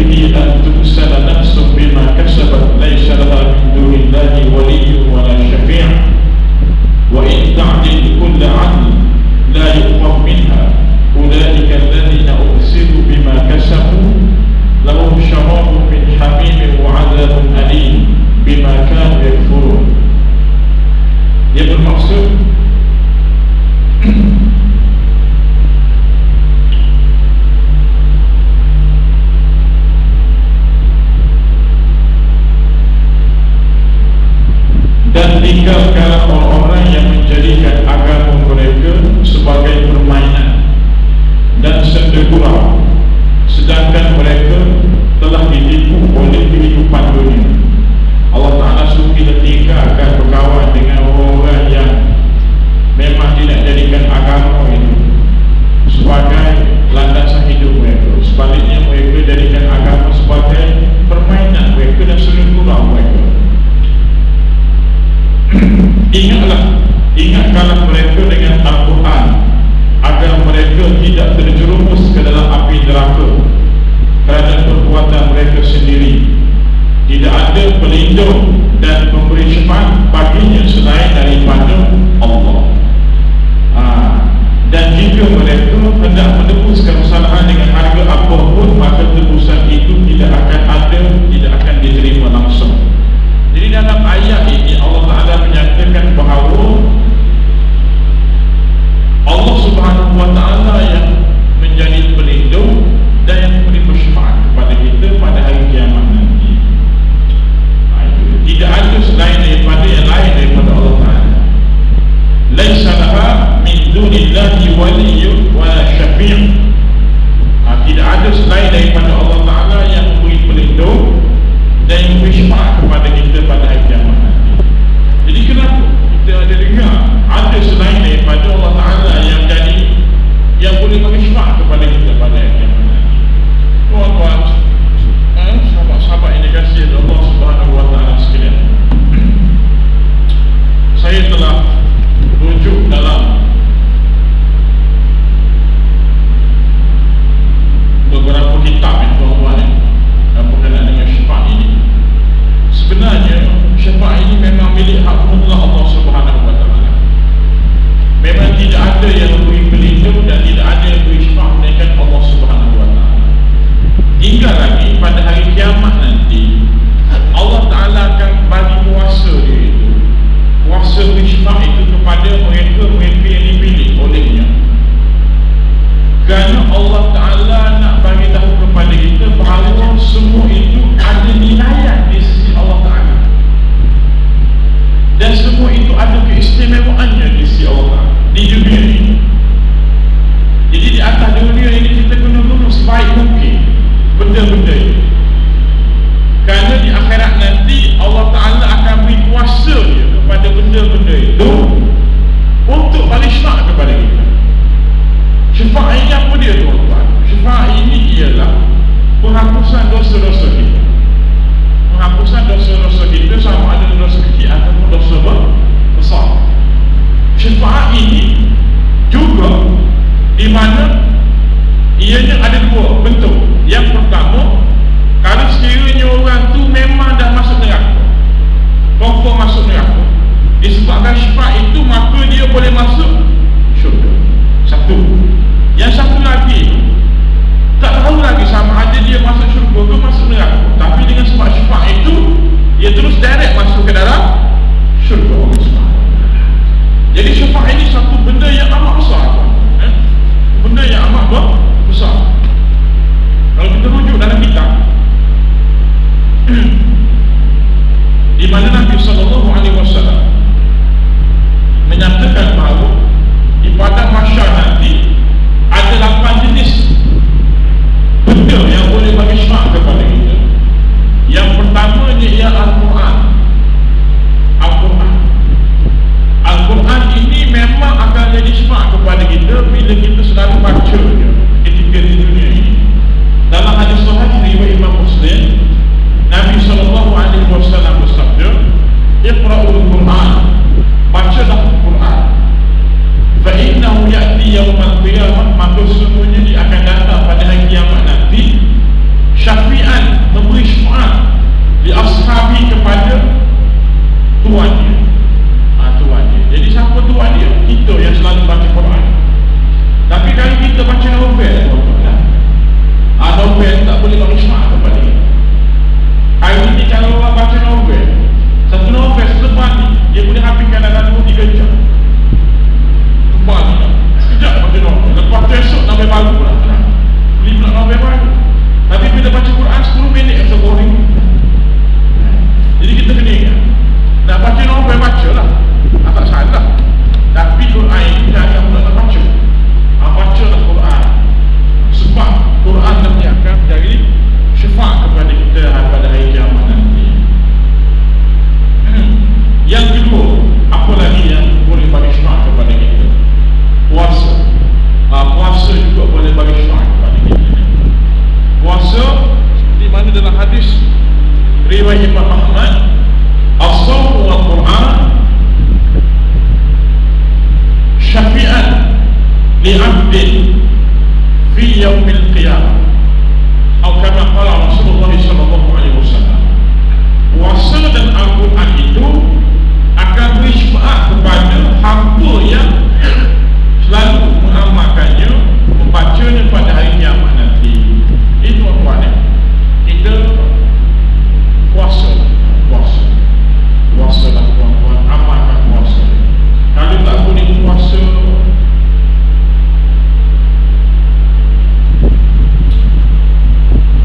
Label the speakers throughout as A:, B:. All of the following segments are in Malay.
A: bihi an tubsala nafsun bima kasabat laysa laha min dunillahi waliyyun wa la syafi', wa in ta'dil kulla 'adl la yuqbal minha, ulaika alladhina ubsiru bima kasabu lahum syarabun min hamimin wa 'adzabun alim bima kanu yakfurun. Dia bermaksud dan tinggalkan orang-orang yang menjadikan agama mereka sebagai permainan dan senda gurau, sedangkan mereka telah ditipu oleh kehidupan dunia. Allah Ta'ala suruh kita tinggalkan berkawan dengan orang-orang yang memang tidak jadikan agama itu sebagai landasan hidup mereka. Sebaliknya mereka jadikan agama sebagai permainan mereka dan senda gurau mereka. Ingatkanlah mereka dengan Al-Quran agar mereka tidak terjerumus ke dalam api neraka kerana perbuatan mereka sendiri. Tidak ada pelindung dan pemberi syafaat baginya selain daripada Allah. Dan jika mereka hendak menebuskan kesalahan dengan harga apapun, maka tebusan itu tidak akan ada, tidak akan diterima langsung. Jadi dalam ayat ini Allah Ta'ala menyatakan bahawa Allah Subhanahu Wa Ta'ala yang menjadi pelindung dan yang memberi bersyafaat kepada kita pada hari kiamat nanti. Tidak ada selain daripada yang lain daripada Allah Ta'ala.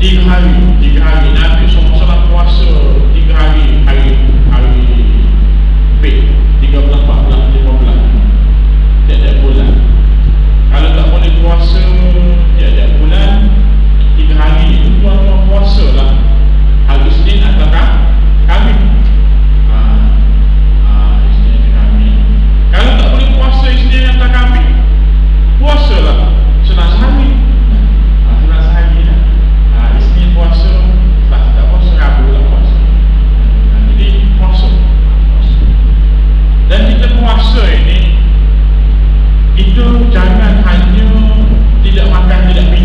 A: 3 hari Nabi SAW puasa 3 hari B 13, 14, 15 tiap-tiap bulan. Kalau tak boleh puasa tiap-tiap bulan 3 hari itu tuan-tuan puasa lah hari Isnin atau Khamis. Isnin atau Khamis. Kalau tak boleh puasa Isnin atau Khamis, puasa lah Selasa hari. Selasa hari lah. Isnin puasa, Selasa tak puasa, Rabu lah puasa. Jadi puasa. Dan kita puasa ini, itu jangan hanya tidak makan, tidak minum.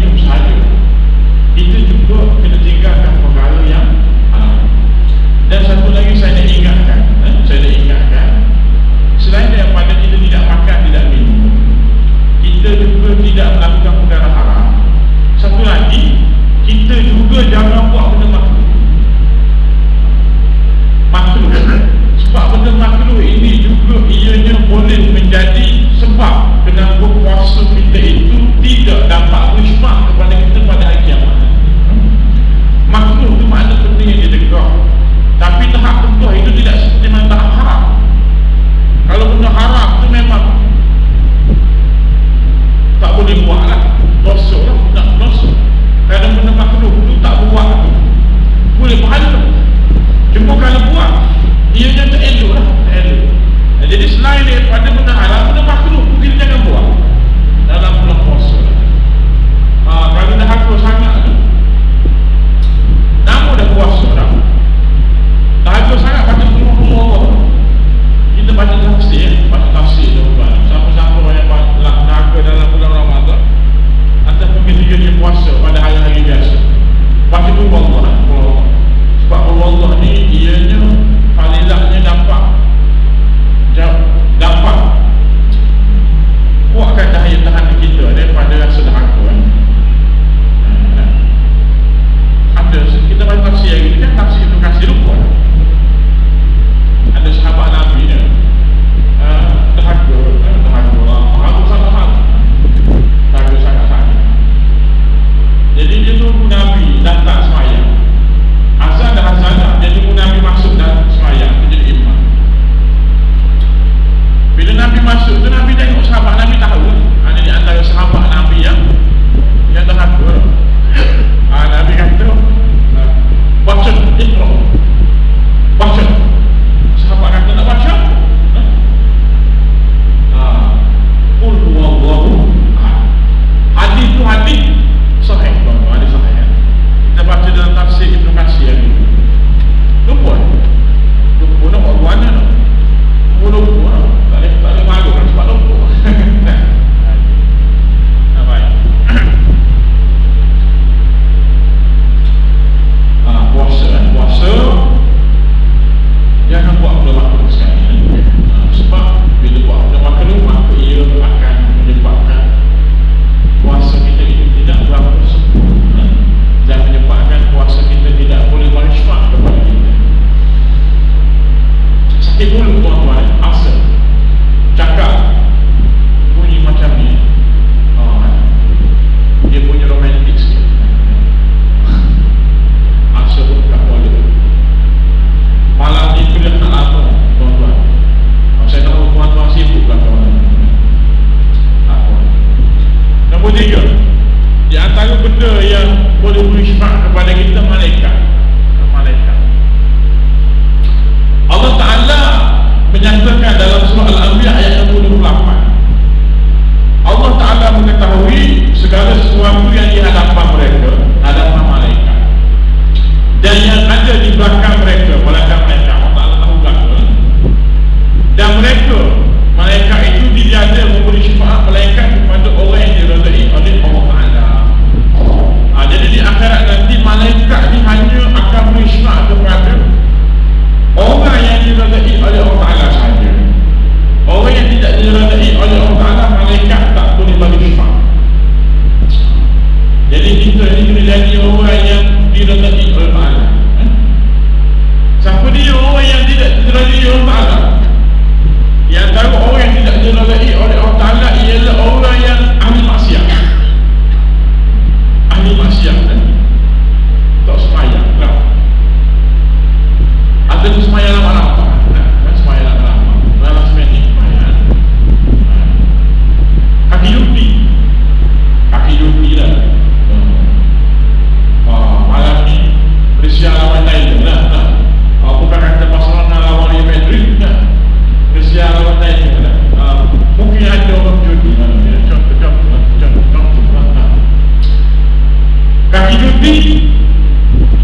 A: judi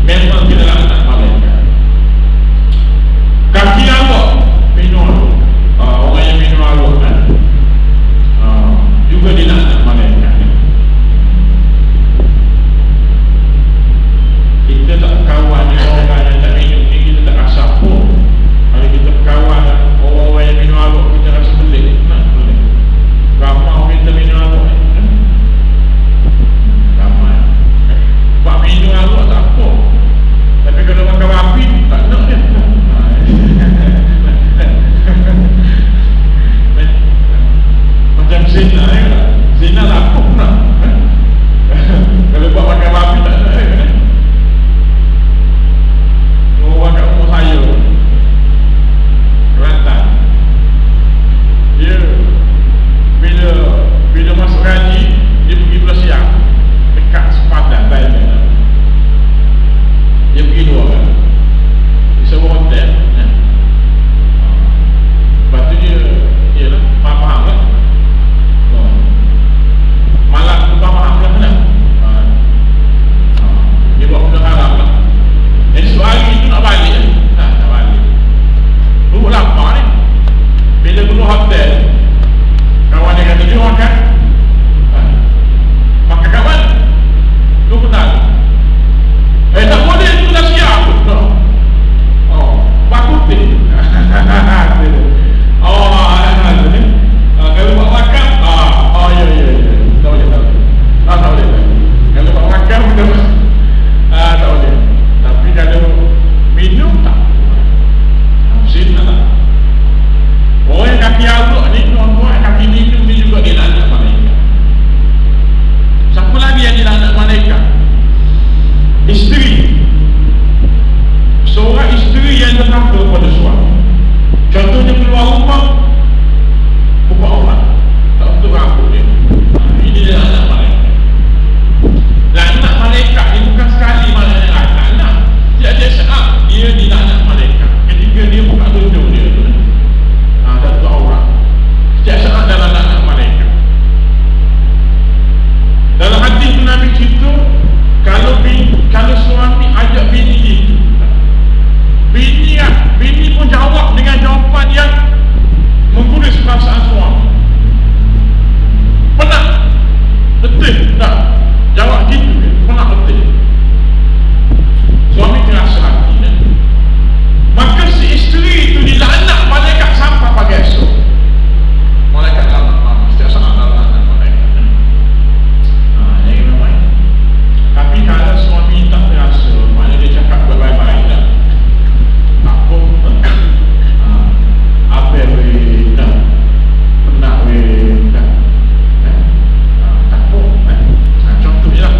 A: memang tidak anak malaikat. Kaki Allah minum orang yang minum Allah kan juga dia anak malaikat. Kita tak kawan dengan orang yang tak minum ni, kita tak rasa pun. Kalau kita kawan orang-orang yang minum Allah, kita rasa pelik. Pelik. Ramai kita minum Allah ramai. Sebab minum Allah tak apa, tapi kalau makan api tak nak dia. Macam zina kan? Zina tak apa nak. Kalau buat makan api tak nak kan? Orang kat rumah saya Kelantan, dia bila masuk haji, dia pergi belah siang dekat sepadan Thailand. Dia pergi dua kan, di sebuah hotel. Lepas tu dia ialah faham lah, malam tu faham lah kan. Dia buat benda haram lah. Esok hari tu nak balik kan? Nak balik perut lapar ni. Bila keluar hotel, kawan dia kata, dia makan. Makan kat mana? Lu kenal? Tak boleh, tu dah siap. Pak Putih. Kalau buat makan, ya. Tak boleh. Tak boleh. Kalau buat makan, tak boleh. Tapi kalau minum tak. Zina tak. Orang yang kaki aluk ni, tuan-tuan, kaki minum ni juga dia nak anak malaikat. Siapa lagi yang dia nak anak malaikat? Isteri. Seorang isteri yang derhaka pada suami. Contohnya keluar rumah, buka orang, tak untuk rambut dia. Ini dia anak malaikat. Anak malaikat ni bukan sekali malaikat anak. Dia saat dia tidak anak malaikat. Ketika dia buka tudung dia tu, tak untuk orang. Setiap saat dalam anak malaikat. Dalam hadis tu Nabi cerita, kalau suami ajak bini itu, bini pun jawab dengan jawapan yang mengguris perasaan suami. Penat, letih, tak jawab gitu kan, penat, letih. Suami terasa hati kan? Maka si isteri itu dilaknat malaikat sampai pagi esok. Malaikat laknat setiap saat laknat malaikat kan? Yang memang. Tapi kalau suami tak terasa, maknanya dia cakap baik-baik dah. Tak pun apa weh dah, penat weh dah, tak pun. Contohnya lah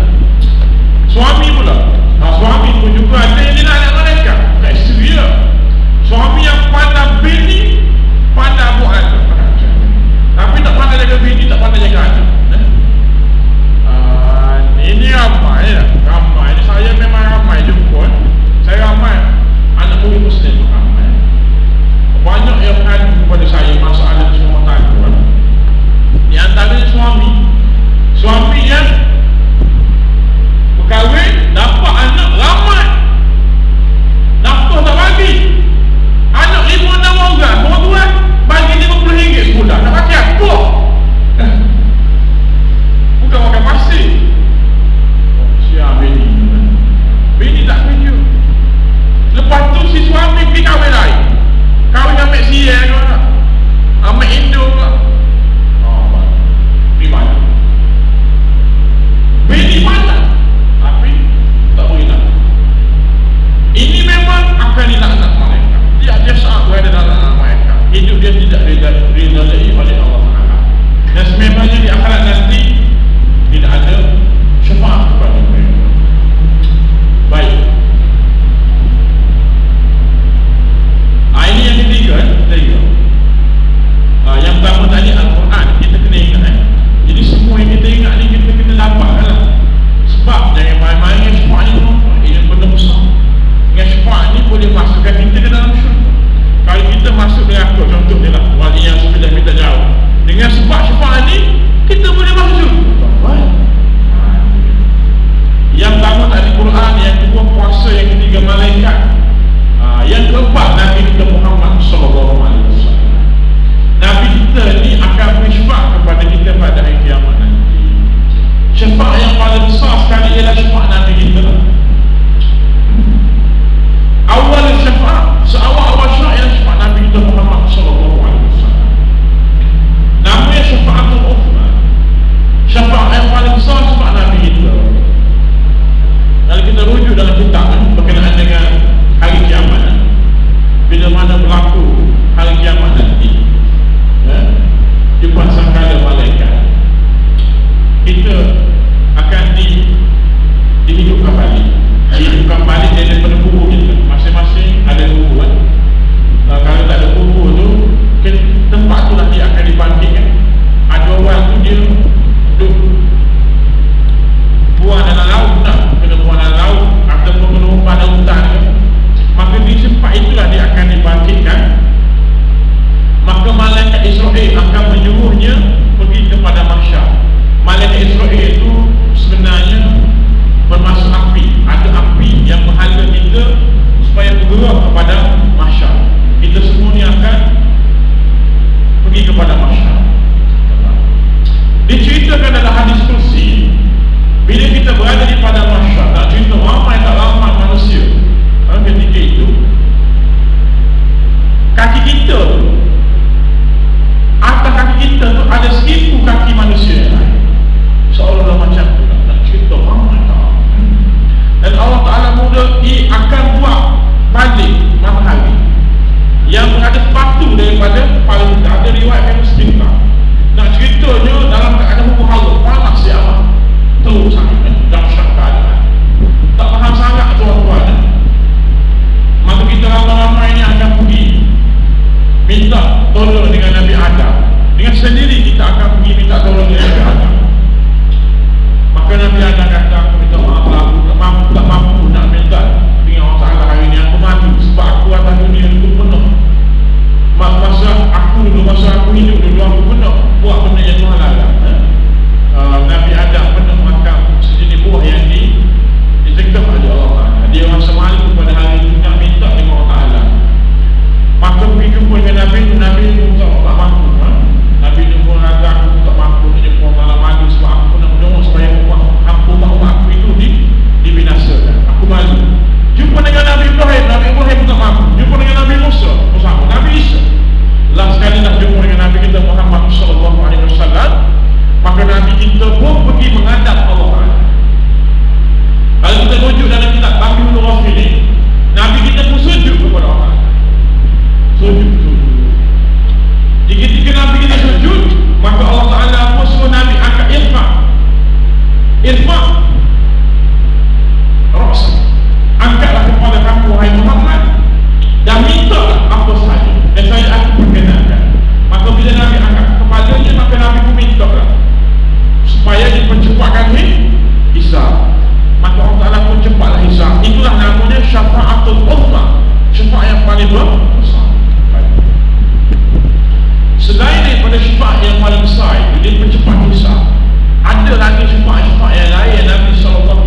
A: suami pula, suami pun juga ada yang dia nak anak malaikat, bukan isteri dia. Suami yang pandai bini, pandai buat anak, tapi tak pandai jaga bini, tak pandai jaga anak. Ini ramai lah, ramai. Saya memang ramai jumpa. Saya ramai anak murid Muslim, ramai. Banyak yang mengadu kepada saya masalah semua tangguh. Di antaranya suami yang berkahwin, dapat anak ramai, nafkah tak bagi. Anak 5-6 orang, tuan-tuan bagi RM50 sebulan. Nak pakai apa? Bukan makan pasir. Siap bini tak kerja. Lepas tu si suami pergi kahwin lain. Kahwin ambil siya ke tak? Ambil Indo ke? Pergi mana? Bini mana? Tapi tak boleh nak. Ini memang akan dilaknat malaikat. Dia saat berada dalam anak malaikat, hidup dia tidak diridai oleh Allah Taala. Dan sememangnya di akhirat nanti tidak ada syafaat kepada mereka. Baik. Ini yang ketiga. Yang pertama tadi Al-Quran, kita kena ingat. Jadi semua yang kita ingat ni kita kena dapatkan lah. Sebab jangan main-main dengan syafaat ni, ini benda besar. Dengan syafaat ni boleh masukkan kita ke dalam syurga. Kalau kita masuk dengan apa, contohnya lah, wali yang sudah minta jawab diriwayatkan secerita. Nak ceritanya dalam keadaan muharram, panas dia amat, teruk sangat, dahsyat keadaan. Tak tahan sangat tuan-tuan. Maka kita ramai-ramai ini akan pergi minta tolong dengan Nabi Adam. Dengan sendiri kita akan pergi minta tolong dengan Nabi Adam. Maka Nabi Adam kata, aku minta maaf lah, aku tak mampu nak minta dengan Allah Ta'ala hari ini. Aku mati sebab aku atas dunia itu penuh. Masa aku hidup dulu aku penuh buah benda yang Tuhan larang. Nabi Adam pernah makan sejenis buah yang dicegah oleh Allah Ta'ala. Dia rasa malu pada hari itu nak minta dengan Allah Ta'ala. Maka pergi jumpa dengan Nabi itu, Nabi itu tak mampu. Nabi itu pun kata, aku tak mampu nak jumpa Allah Ta'ala, malu sebab aku pernah mendengar supaya umat aku itu dibinasakan. Aku malu. Jumpa dengan Nabi Ibrahim tak mampu. Jumpa dengan Nabi Musa sama. Nabi Isa. Last sekali nak jumpa dengan Nabi kita Muhammad SAW, maka Nabi kita pun pergi menghadap Allah Ta'ala. Kalau kita rujuk dalam kitab Tabiul Ghafilin, Nabi kita pun sujud kepada Allah Ta'ala. Sujud. Ketika Nabi kita sujud, maka Allah Ta'ala pun suruh Nabi angkat irfa' ra'sa, angkatlah kepada kamu wahai Muhammad, dan minta apa sahaja, dan saya akan perkenankan. Maka bila Nabi angkat kepalanya, maka Nabi pun minta lah supaya dipercepatkan hisab. Maka Allah Ta'ala pun cepatlah hisab. Itulah namanya syafa'atul uzma, syafaat yang paling besar. Selain daripada syafaat yang paling besar itu, dia percepat hisab, ada lagi syafaat-syafaat yang lain yang Nabi SAW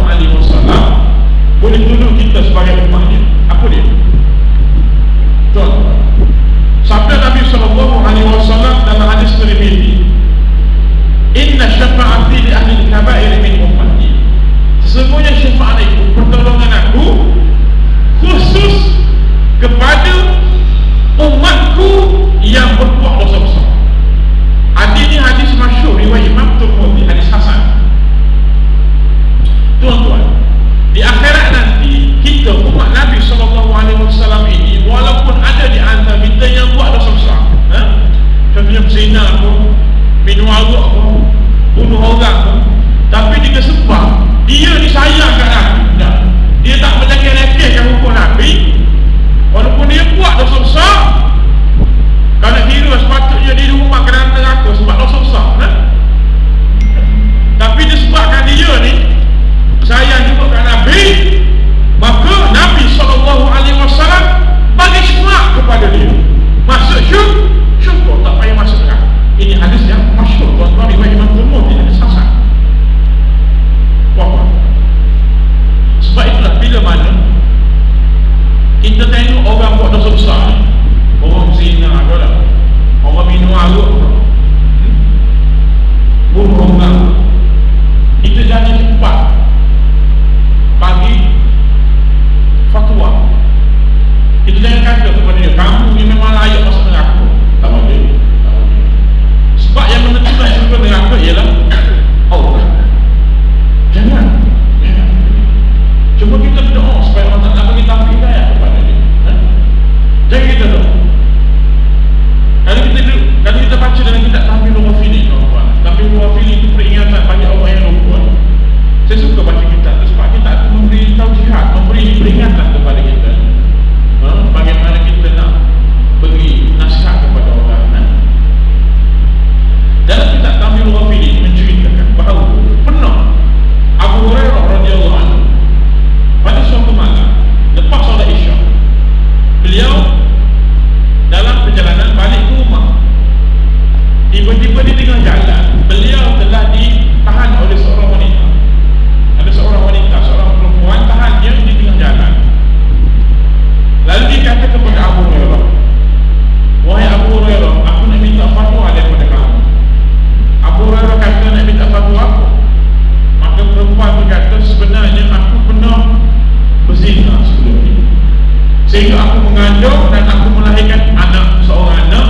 A: boleh tuduh kita sebagai umatnya. Apa dia? Tuan-tuan, sabda Nabi SAW dalam hadis Tirmidzi, inna syafa'ati li ahli al-kaba'ir min ummati, sesungguhnya syafaat itu, pertolongan aku khusus kepada umatku yang berbuat dosa besar. Hadis ini hadis masyhur riwayat Imam Tirmidzi, hadis hasan. Tuan-tuan, di akhirat nanti kita umat Nabi SAW ini, walaupun ada di antara kita yang buat dosa besar, contohnya berzina pun, minum arak pun, bunuh orang pun, tapi dia sebab dia disayang kat Nabi, dia tak melekeh-lekehkan hukum Nabi, walaupun dia buat dosa besar, kerana kira sepatutnya dia dihukum ke dalam neraka sebab dosa besar, tapi disebabkan dia ni sayang juga kat Nabi, maka Nabi SAW bagi syafaat kepada dia, masuk syurga, tak payah masuk neraka. Ini hadis yang masyhur, tuan-tuan, riwayat Imam Tirmidzi, hadis hasan. Apa? Sebab itulah bila mana kita tengok orang buat dosa besar, orang zina, orang minum arak, bunuh orang, kita jangan cepat bagi fatwa. Kita jangan kata kepada dia, kamu ni memang layak masuk neraka. Tak boleh. Sebab yang menentukan syurga neraka ialah Allah. Jangan. Cuma kita berdoa supaya Allah tak bagi taufik hidayah kepada dia. Jangan kita doa. Kalau kita baca dalam kitab Tabiul Ghafilin, tuan-tuan, Tabiul Ghafilin itu peringatan bagi orang yang lupa. Saya suka baca kitab itu sebab kitab itu memberi taujihat, memberi peringatan kepada kita, bagaimana kita nak beri nasihat kepada orang. Dalam kitab Tabiul Ghafilin menceritakan bahawa pernah Abu Hurairah radhiyallahu anhu pada suatu malam lepas solat Isya, beliau dalam perjalanan balik ke rumah, tiba-tiba di tengah jalan beliau telah ditahan oleh seorang wanita. Ada seorang wanita, seorang perempuan tahan dia di tengah jalan. Lalu dia kata kepada Abu Hurairah, wahai Abu Hurairah, aku nak minta fatwa daripada kamu. Abu Hurairah kata, nak minta fatwa apa? Maka perempuan berkata, sebenarnya aku pernah berzina sebelum ini, sehingga aku mengandung dan aku melahirkan seorang anak,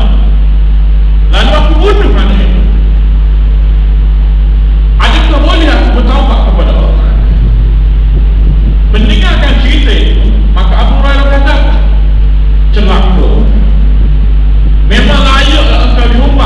A: lalu aku bunuh anak itu. Adakah boleh aku bertaubat kepada Allah? Mendengarkan cerita itu, maka Abu Hurairah kata, celaka, memang layaklah engkau dihukum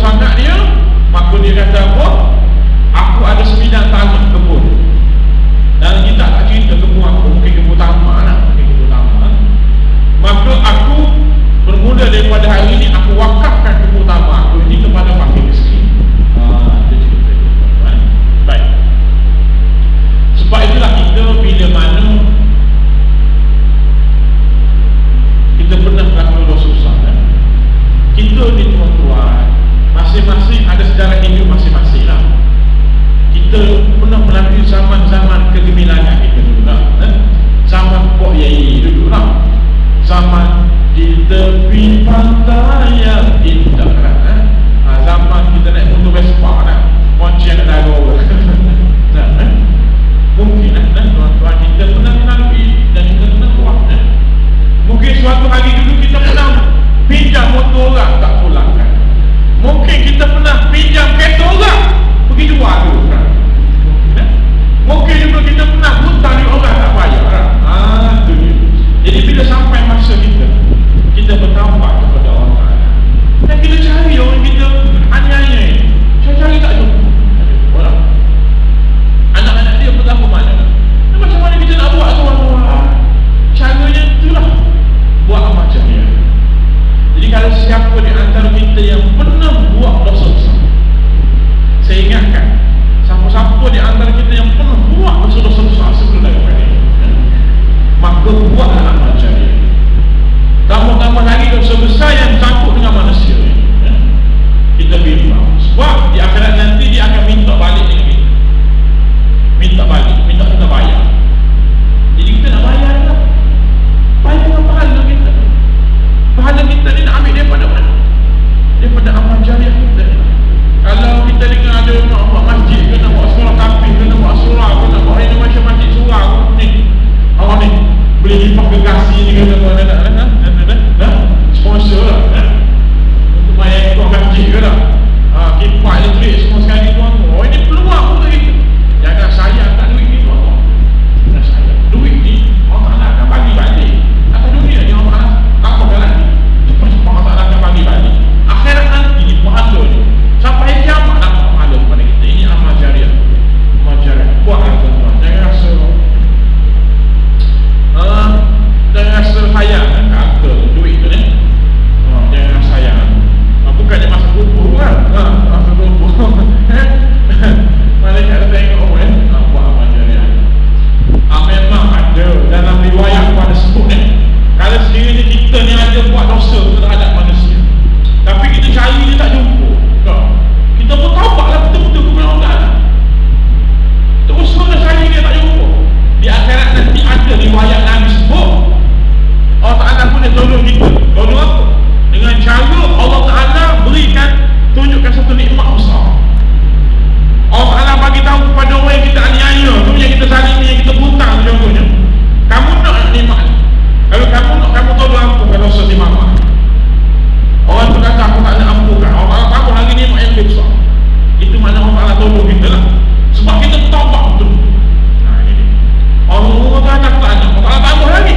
A: sangat dia, maka dia kata apa? Aku ada 9 tanah kebun. Dan kita tak cerita kebun aku, mungkin kebun tamak lah, mungkin kebun tamak. Maka aku bermula daripada hari ini, aku wakafkan kebun tamak aku ini kepada fakir miskin. Itu cerita dia, tuan-tuan. Baik. Sebab itulah kita bila mana kita pernah melakukan dosa besar, kita ni tuan-tuan, masing-masing ada sejarah hidup masing-masing lah. Kita pernah melalui zaman-zaman kegemilangan kita dulu lah, zaman Pok Yai dulu lah, zaman di tepi pantai yang indah lah, zaman kita naik motor Vespa lah, monceng nak darah mungkin lah tuan-tuan, kita pernah melalui dan kita pernah buat. Mungkin suatu hari dulu kita pernah pinjam motor orang tak pulangkan. Mungkin kita pernah pinjam kereta orang pergi jual dulu kan. Mungkin juga kita pernah hutang di orang tak bayar. Itu dia. Jadi bila sampai masa kita bertambah kepada orang dan kita cari orang kita aniaya ini, cari tak jumpa. Anak-anak dia bertambah mana? Dan macam mana kita nak buat tuan-tuan? Caranya itulah, buat amal jariah. Jadi kalau siapa di antara kita yang pernah buat dosa besar, saya ingatkan, siapa-siapa di antara kita yang pernah buat dosa-dosa besar sebelum daripada ini, maka buatlah amal jariah. Tambah-tambah lagi dosa besar yang campur dengan manusia ini, kita bimbang. Sebab di akhirat nanti dia akan minta balik dengan kita, minta balik, minta kita bayar. Jadi kita nak bayar lah, bayar dengan pahala kita. Pahala kita ni nak ambil daripada mana? Daripada amal jariah kita ni. Kalau kita dengar ada nak buat masjid ke, nak buat sekolah kafir ke, nak buat surau ke, nak buat ini macam masjid surau ni, awak ni boleh lipat gergasi ni kata sponsor lah untuk bayar ikut masjid ke tak, kipas elektrik semua sekali tuan-tuan. Ini peluang untuk kita. Jangan sayang tak duit ni tuan-tuan. Jangan sayang duit ni, Allah Ta'ala akan bagi balik. Atas dunia ni Allah Ta'ala tambahkan lagi, cepat-cepat Allah Ta'ala akan bagi balik. Akhirat nanti ni pahala ni sampai kiamat dapat pahala kepada kita. Ini amal jariah. Amal jariah buatlah tuan-tuan. Jangan rasa jangan rasa sayang kata duit tu ni. Jangan rasa sayang. Bukannya masa kubur kan, masa kubur malaikat ada tengok buat amal jariah. Memang ada dalam riwayat pada sebut kalau sekiranya kita ni ada buat dosa terhadap manusia, tapi kita cari dia tak jumpa, kita bertaubat lah betul-betul kepada Allah Ta'ala, terus mana cari dia tak jumpa. Di akhirat nanti ada riwayat Nabi sebut Allah Ta'ala pun dia tolong kita. Tolong apa? Dengan cara Allah Ta'ala berikan, tunjukkan satu nikmat besar. Allah Ta'ala bagi tahu kepada orang yang kita aniaya tu, yang kita zalimi, yang kita hutang contohnya, kamu nak nikmat ni, kalau kamu nak, kamu tolong ampunkan dosa di mama. Orang tu kata aku tak nak ampunkan, Allah Ta'ala tahu hari ni nikmat yang lebih besar. Itu mana Allah Ta'ala tolong kita lah, sebab kita bertaubat betul. Allah Ta'ala tak nak, Allah Ta'ala tambah lagi.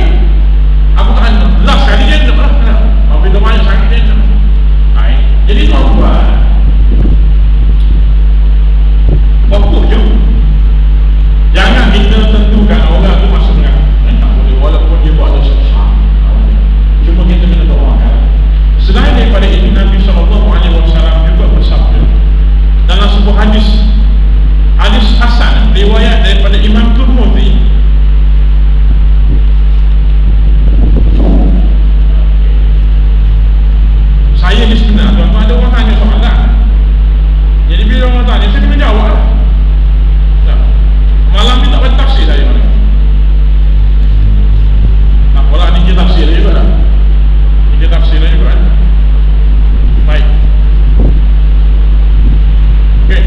A: Aku tak nak, last kali dia nak lah, tapi dia banyak sakit dia nak. Jadi tuan-tuan, fokus je. Jangan kita tentukan orang tu masuk neraka. Tak boleh, walaupun dia buat dosa besar. Cuma kita kena doakan. Selain daripada itu, Nabi SAW juga bersabda dalam sebuah hadis hasan, riwayat daripada Imam Tirmidzi. Saya ni sebenarnya tuan-tuan, ada orang tanya soalan, jadi bila orang tanya saya kena jawab lah. Malam ni tak boleh tafsir saya mana. Apalah ni kita tafsir juga lah. Kita tafsir juga kan. Baik. Okey.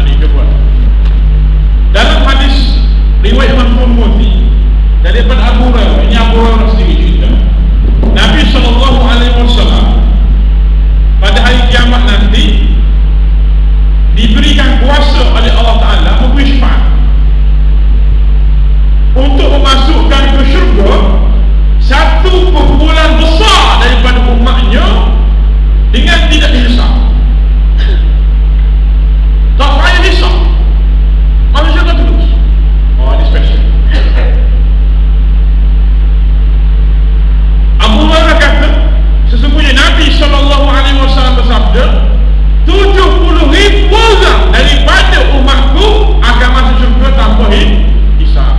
A: Ni ke buat. Dalam hadis riwayat Imam Tirmidzi daripada Abu Hurairah, ini Abu Hurairah sendiri cerita, Nabi SAW pada hari kiamat nanti diberikan kuasa oleh Allah Ta'ala memberi syafaat untuk memasukkan ke syurga satu satu kumpulan besar daripada umatnya dengan tidak dihisap. Tak payah hisap, manusia akan terus. Oh, ini special. Abu Hurairah kata, sesungguhnya Nabi SAW bersabda, 70,000 orang daripada umatku akan masuk syurga tanpa hisab.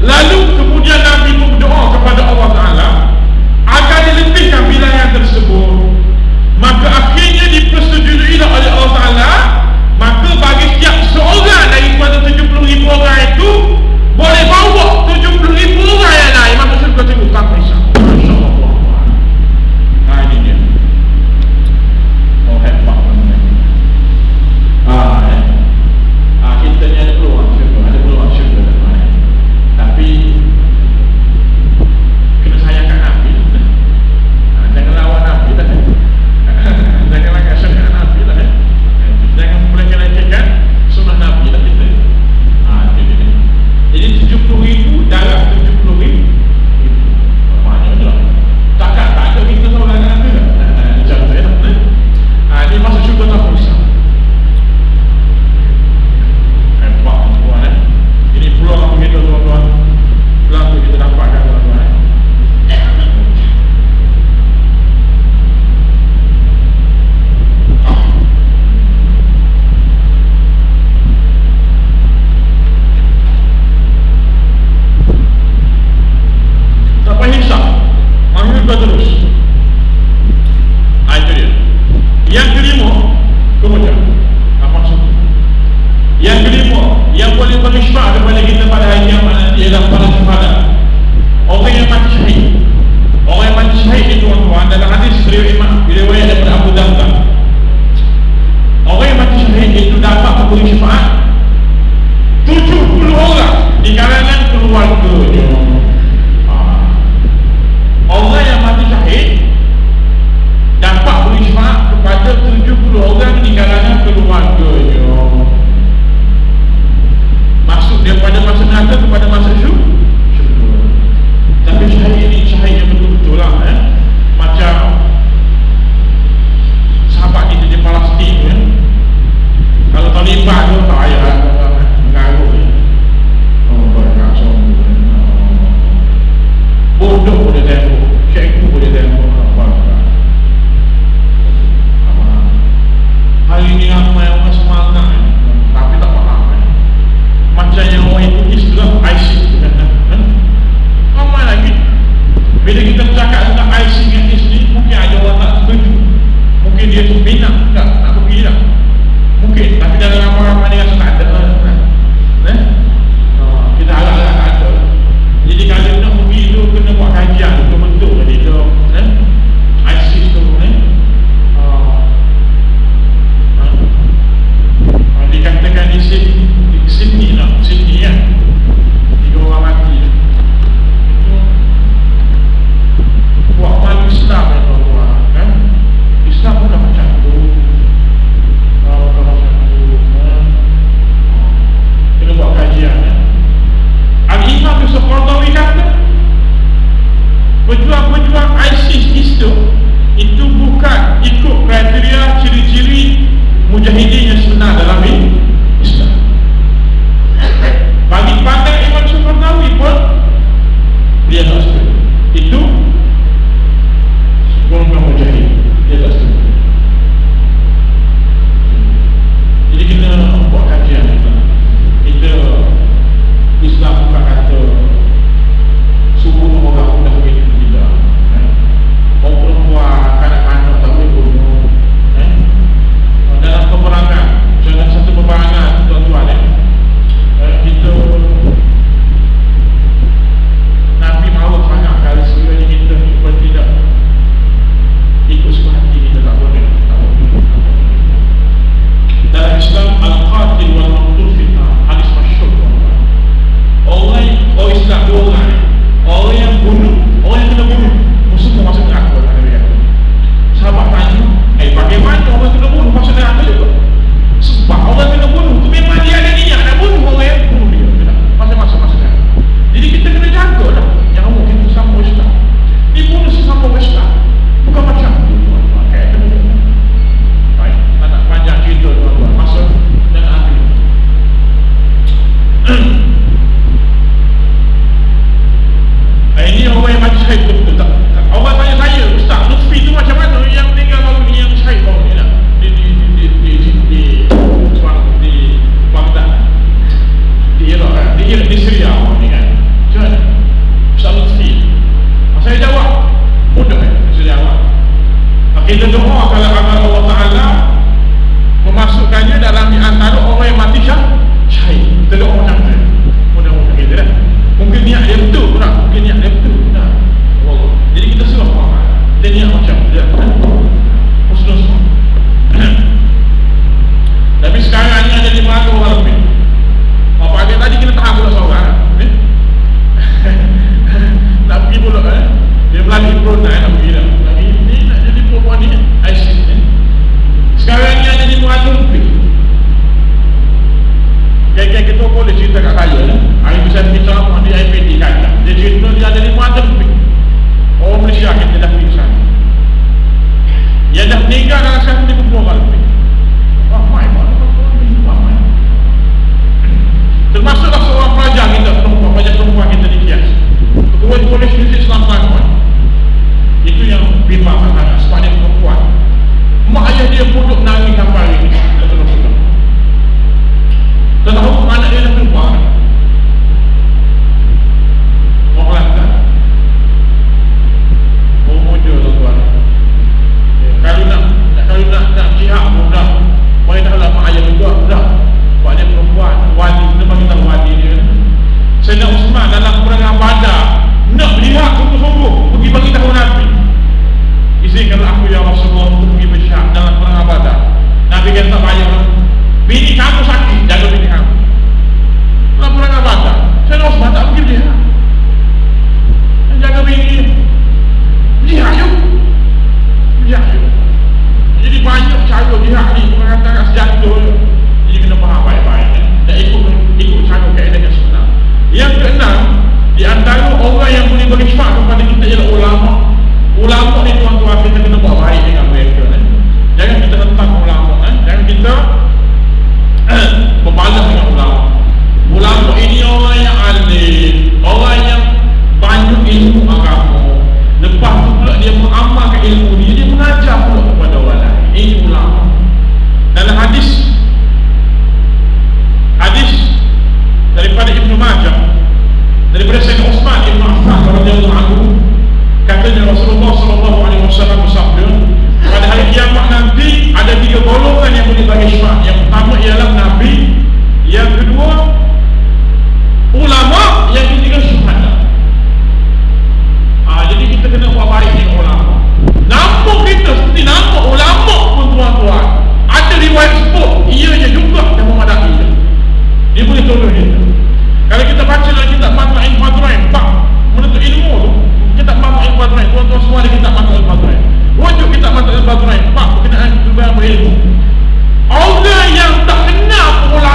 A: Lalu kemudian Nabi pun berdoa kepada Allah Ta'ala agar dilebihkan bilangan tersebut. Maka akhirnya dipersetujuilah oleh Allah Ta'ala. Maka bagi setiap seorang daripada 70,000 orang itu boleh bawa 70,000 orang yang lain masuk syurga terus tanpa hisab. Masya Allah. Nah, ini dia. Oh, hebat. Kita ni ada peluang syurga, ada peluang syurga. Tapi kena sayangkan Nabi. Jangan lawan Nabi lah. Jangan langgar Nabi lah. Jangan melecehkan sunnah Nabi lah kita. Jadi 70,000 dalam 70,000 banyak je lah. Tak ada kita tahu langgar Nabi lah. Macam tu ya. Dia masuk syurga tak usah. Ini peluang begitu tuan-tuan. Peluang tu kita dapatkan tuan-tuan. Tak payah hisap, manusia terus. Itu dia. Yang kelima, kemudian apa maksud? Yang kelima, yang boleh berisyarat kepada kita pada hari kiamat nanti ialah para syuhada. Orang yang mati syahid. Orang yang mati syahid itu tuan-tuan, dalam hadis riwayat daripada Abu Darda. Orang yang mati syahid itu dapat memberi syafaat 70 orang di kalangan keluarganya. Orang yang mati syahid dapat beri syafaat kepada 70 orang di kalangan keluarganya. Masuk daripada masa neraka kepada masa syurga. Tapi syahid ini syahid yang betul-betul lah macam sahabat kita di Palestin tu kalau Taliban tu tak payah mengarut banyak sombong, bodoh boleh tembok, cikgu boleh tembok. Hari ini ramai orang semangat tapi tak faham macam yang orang itu istilah ISIS tu kan. Ramai lagi. Bila kita bercakap tentang ISIS dengan ISIS, mungkin ada orang tak setuju. Mungkin dia tu minat tak pergi lah. Mungkin, tapi dalam ramai-ramai dia rasa tak ada kan. Kita harap-harap tak ada. Jadi kalau nak pergi tu kena buat kajian betul-betul tadi tu ISIS tu dikatakan di Sydney lah, Sydney kan 3 orang mati itu buat malu Islam ya tuan-tuan kan. Islam bukan macam tu, bukan macam tu kena buat kajian Al-Imam Yusuf Qaradawi kata pejuang-pejuang ISIS itu bukan ikut kriteria ciri-ciri mujahidin yang sebenar dalam Islam. Bagi pandang Imam Yusuf Qaradawi pun dia tak setuju. Itu golongan mujahid, dia tak setuju. Jadi kita buat kajian kita Islam bukan kata subuh orang dah begitu tidak. Orang perempuan, kanak-kanak tak boleh bunuh. Dalam peperangan, jangan satu peperangan tuan-tuan kita Nabi mahu sangat kalau sekiranya kita pun tidak ikut suka hati kita tak boleh. Dalam Islam al-qatil wal maqtul fitnah, hadis masyhur tuan-tuan. Orang Islam bagi tahu Nabi, izinkanlah aku ya Rasulullah untuk pergi bersyahad dalam perang Badar. Nabi kata bayar, bini kamu sakit, jaga bini kamu. Dalam perang Badar, saya Osman tak pergi berjihad, jaga bini. Jihad yuk, jihad yuk. Jadi banyak cara jihad ni, bukan kata kat sejatuh. Jadi kena faham baik-baik dan ikut cara kaedah yang sebenar. Yang keenam, di antara orang yang boleh beri syafaat kepada kita ialah ulama. Ulama ni tuan-tuan, kita kena buat baik dengan mereka. Jangan kita tentang ulama, jangan kita berbalas dengan ulama. Ulama ini orang yang alim, orang yang banyak ilmu agama. Lepas tu pula dia mengamalkan ilmu dia, dia mengajar pula kepada orang lain. Ini ulama. Dalam hadis daripada Ibnu Majah, daripada Sayyidina Utsman Ibn Affan radhiyallahu anhu, katanya Rasulullah sallallahu alaihi wasallam bersabda, pada hari kiamat nanti ada 3 golongan yang boleh bagi syafaat. Yang pertama ialah Nabi, yang kedua ulama, yang ketiga syuhada. Jadi kita kena buat baik dengan ulama. Nama kita seperti nama ulama pun tuan-tuan, ada riwayat sebut ianya juga yang memadai dia. Dia boleh tolong kita. Kalau kita baca dalam kitab Matma'in Fadrain, bab menuntut ilmu tu, kitab Matma'in Fadrain, tuan-tuan semua ada kitab Matma'in Fadrain. Wajib kitab Matma'in Fadrain, bab berkenaan berkenaan berilmu. Orang yang tak kenal ulama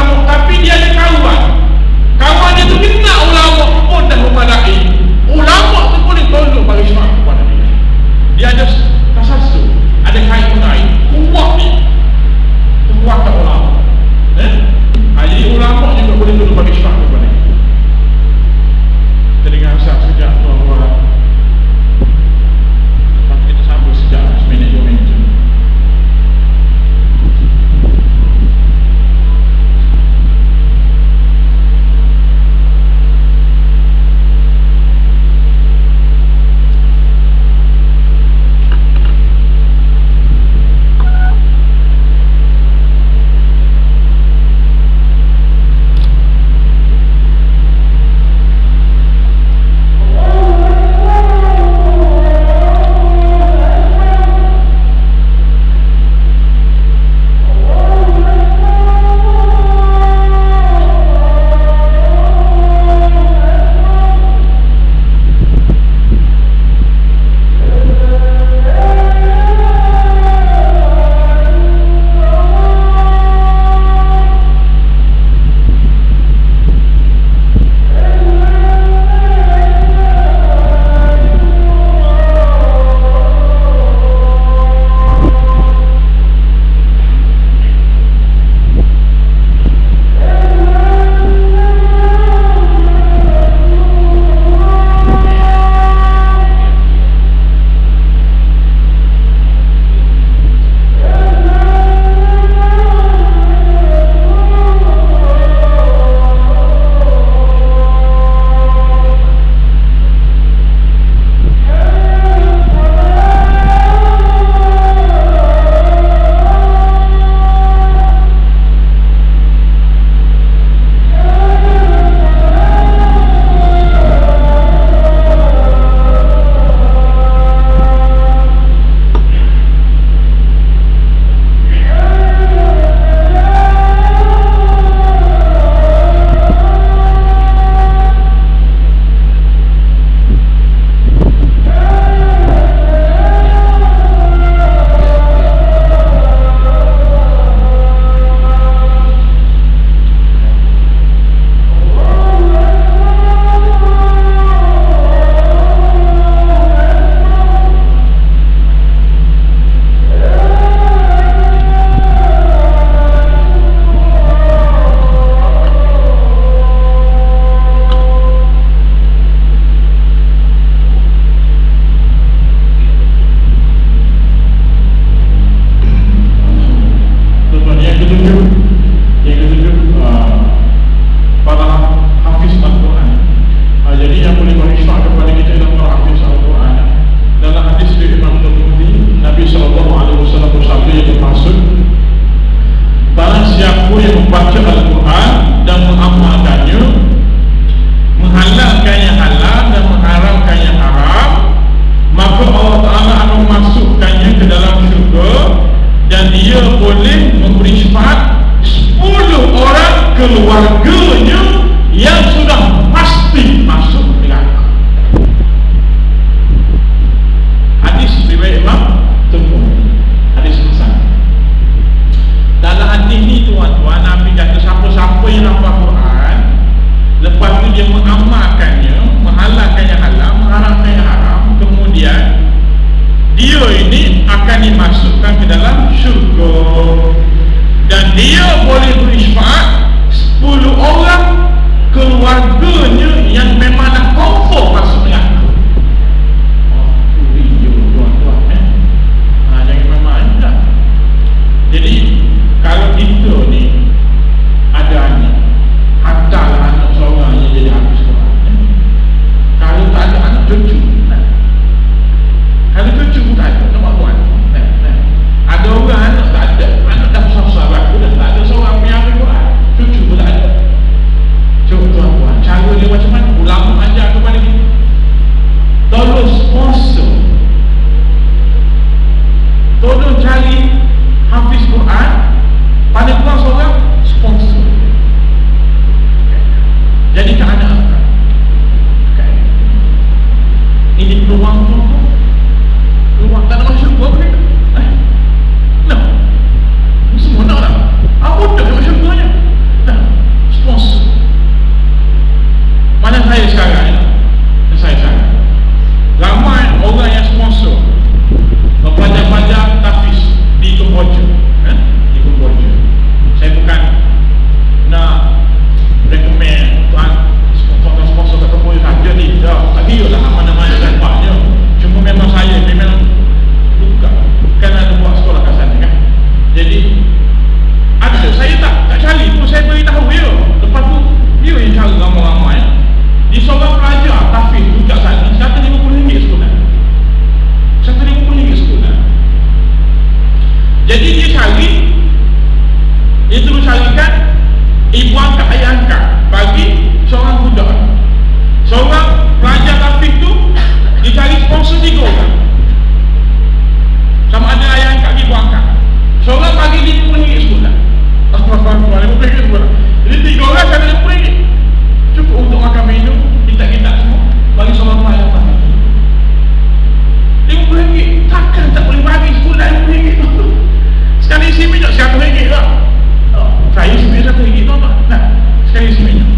A: akan dimasukkan ke dalam syurga, dan dia boleh beri syafaat 10 orang keluarganya yang memang dah confirm masuk neraka. Tu video tuan-tuan jangan main-main tak. Jadi kalau kita ni ada anak, hantarlah anak seorang yang jadi hafiz Quran. Kalau tak ada anak cucu, kalau cucu pun tak ada, nampak tuan. Ada orang anak tak ada, anak dah besar-besar aku dah tak ada seorang punya hafiz Quran, cucu pun tak ada. Cuba tuan-tuan, cara dia macam mana? Ulama ajar kepada kita, tolong sponsor, tolong cari hafiz Quran, pada kurang seorang sponsor. Jadi ke anak ini peluang tu, peluang tak nak masuk syurga mereka. Nah, semua nak tak? Apa tak nak masuk syurga nya? Nah, sponsor. Mana saya sekarang ni? Saya sekarang ramai orang yang sponsor pelajar-pelajar tahfiz di Kemboja, di Kemboja. Saya bukan nak recommend sponsor kat Kemboja saja ni, tak kira lah mana-mana dampaknya. Cuma memang saya memang bukan ada buat sekolah kat sana kan. Jadi ada, saya tak cari pun, saya beritahu dia. Lepas tu dia yang cari ramai-ramai. Di seorang pelajar tahfiz juga sana, kata RM50 sebulan, kata RM50 sebulan. Jadi dia cari, dia terus carikan ibu angkat, ayah angkat bagi seorang budak. Seorang pelajar tahfiz tu dia cari sponsor 3 orang, sama ada ayah angkat, ibu angkat. Seorang bagi RM50 sebulan. RM50 sebulan. Jadi 3 orang cari RM50, cukup untuk makan minum, kita semua, bagi seorang pelajar tahfiz. RM50, takkan tak boleh bagi sebulan RM50 tu. Sekali isi minyak RM100 lah. Saya isi minyak RM1 tuan-tuan. Nah, sekali isi minyak.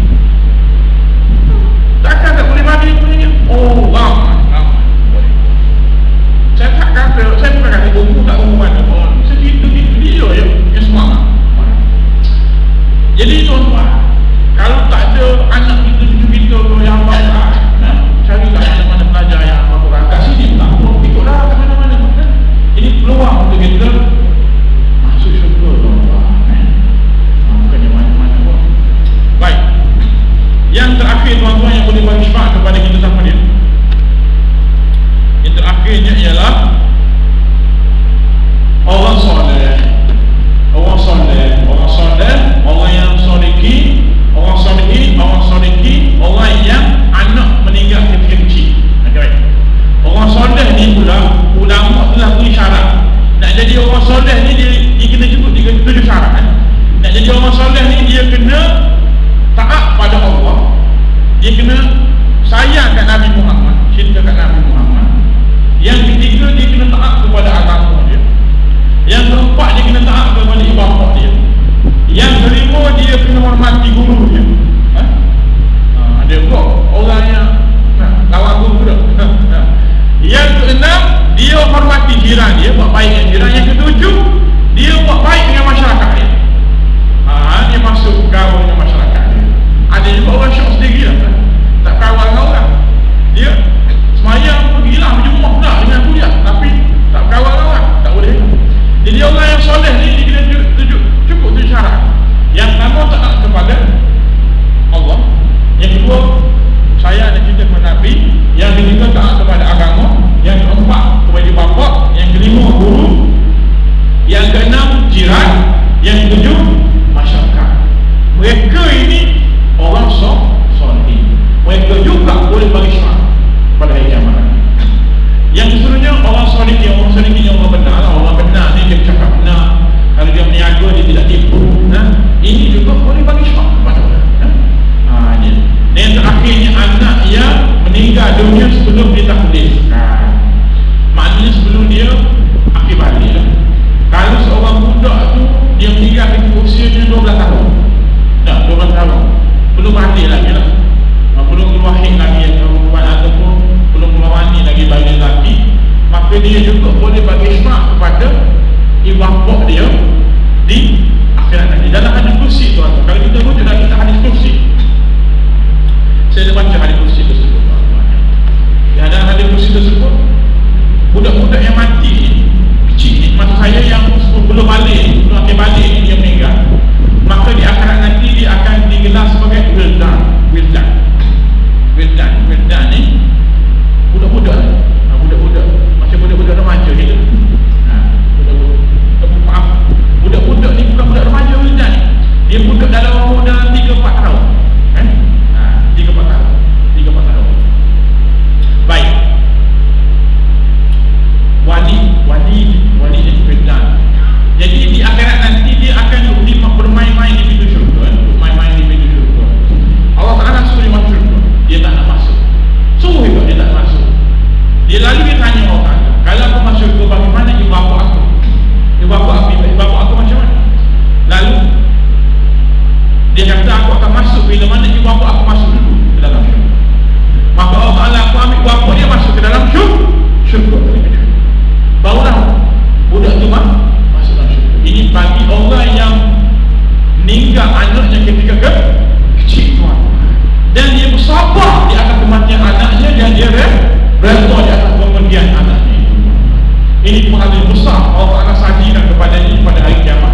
A: Takkan tak boleh bagi RM50. Oh, ramai. Saya tak kata, saya bukan kata buku tak buku mana pun. Saya cerita dia je yang semangat. Jadi tuan-tuan, kalau tak ada anak kita, cucu kita yang hafal, carilah mana-mana pelajar yang hafal Quran. Kat sini tak perlu ikutlah kat mana-mana. Ini peluang untuk kita masuk syurga tuan-tuan. Bukannya mana-mana pun. Baik, yang terakhir tuan-tuan yang boleh bagi syafaat kepada kita siapa dia? Yang terakhirnya ialah orang soleh. Orang soleh, orang soleh, orang yang soleki, orang solehi, orang soleki, orang yang anak meninggal kecil-kecil. Okay. Orang soleh ni pula, ulama telah beri syarat. Nak jadi orang soleh ni dia kena cukup 7 syarat. Nak jadi orang soleh ni dia kena taat pada Allah, dia kena sayang kat Nabi Muhammad, cinta kat Nabi Muhammad. Yang ketiga, dia kena taat kepada agama dia. Yang keempat, dia kena taat kepada ibu bapa dia. Yang kelima, dia kena hormati guru dia. Ada kok orang yang lawan guru dah. Yang keenam, dia hormati jiran dia, buat baik dengan jiran. Yang ketujuh, dia buat baik dengan masyarakat dia. Dia masuk gaul dengan masyarakat dia. Ada juga orang syok sendiri lah, tak kawan dengan orang. Dia semayang pergilah berjumpa dah dengan kuliah, tapi tak kawan dengan orang, tak boleh. Jadi orang yang soleh ni dia kena cukup 7 syarat. Yang pertama, taat kepada Allah. Yang kedua, sayang dan cinta kepada Nabi. Yang ketiga, taat kepada agama. Yang keempat, kepada bapa. Yang kelima, guru. Yang keenam, jiran. Yang ketujuh, masyarakat. Mereka ini orang soleh. Mereka juga boleh bagi syafaat pada hari kiamat. Yang keseluruhnya orang soleh ni orang benar lah. Orang benar ni dia cakap benar. Kalau dia meniaga, dia tidak tipu. Ini juga boleh bagi syafaat kepada orang. Dan yang terakhirnya, anak yang meninggal dunia sebelum dia tahlilkan. Maknanya sebelum dia akhir balik lah. Kalau seorang budak tu dia meninggal ketika usianya 12 tahun, 12 tahun, belum balik lagi lah, belum keluar hik lagi yang perempuan, ataupun belum keluar mani lagi bagi lelaki, maka dia juga boleh bagi syafaat kepada kursi tersebut, budak-budak yang mati ni kecil ni, maksud saya yang belum balik, belum akan balik ni, dia meninggal, maka di akhirat nanti dia akan digelar sebagai wildan. Wildan ni budak-budak, budak-budak macam budak-budak remaja gitu. Budak-budak ni bukan budak remaja wildan ni, dia budak dalam umur dalam 3-4 tahun kan? 3-4 tahun. Baik, wali ni wildan. Jadi di akhirat nanti dia akan bermain-main di pintu syurga, Allah Ta'ala suruh dia masuk syurga, dia tak nak masuk. Sungguh hebat, dia tak masuk. Dia lalu dia tanya Allah Ta'ala, kalau aku masuk syurga, bagaimana ibu bapa aku? Ibu bapa aku macam mana? Lalu dia kata, aku akan masuk bila mana ibu bapa aku masuk dulu ke dalam syurga. Maka Allah Ta'ala aku ambil bapa dia masuk ke dalam syurga. Barulah budak tu masuk dalam syurga. Ini bagi orang yang meninggal anaknya ketika kecil tuan, dan dia bersabar di atas kematian anaknya, dan dia redha di atas kepergian anaknya. Ini pahala besar Allah Ta'ala sajikan kepada ini pada hari kiamat.